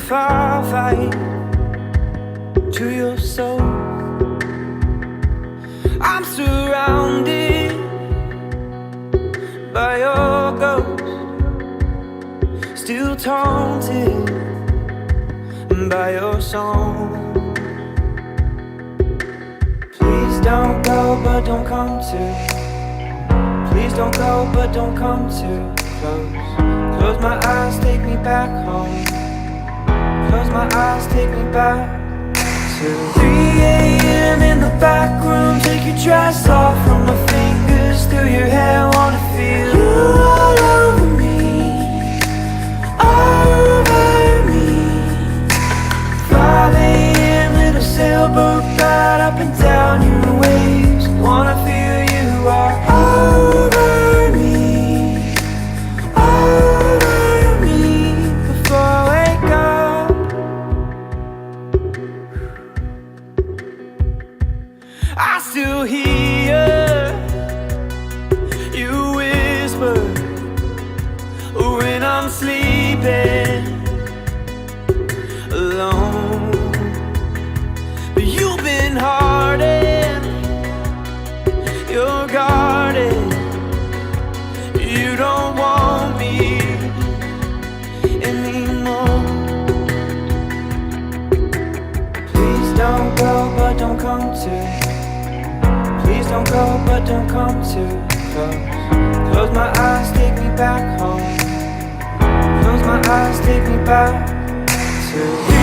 fight to your soul. I'm surrounded by your ghost, still taunted by your song. Please don't go, but don't come too. Please don't go, but don't come too close. Close my eyes, take me back home. Close my eyes, take me back to 3 a.m. in the back room. Take your dress off from my fingers through your hair. Wanna feel you all over me, over me. 5 a.m. little sailboat ride up and down your waves. Wanna feel you are over me, over me. Before I wake up, I still hear you whisper when I'm sleeping alone. But you've been hardened, you're guarded. You don't want me anymore. Please don't go, but don't come too. Please don't go, but don't come too close. Close my eyes, take me back home. Close my eyes, take me back to 3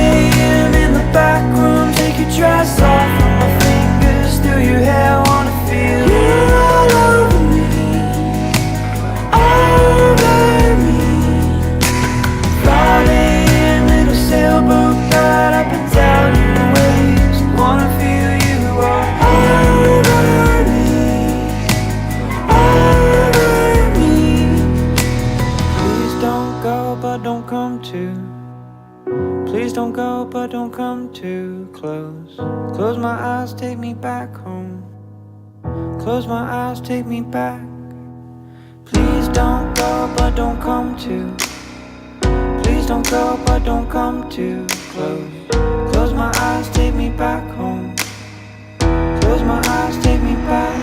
a.m. in the back room. Take your dress off from my fingers through your hair. Wanna feel you all over me, over me. 5 a.m. little sailboat ride up and down your waves. Wanna feel you are over me, over me. Please don't go, but don't come too. Please don't go, but don't come too close. Close my eyes, take me back home. Close my eyes, take me back. Please don't go, but don't come too. Please don't go, but don't come too close. Close my eyes, take me back home. Close my eyes, take me back.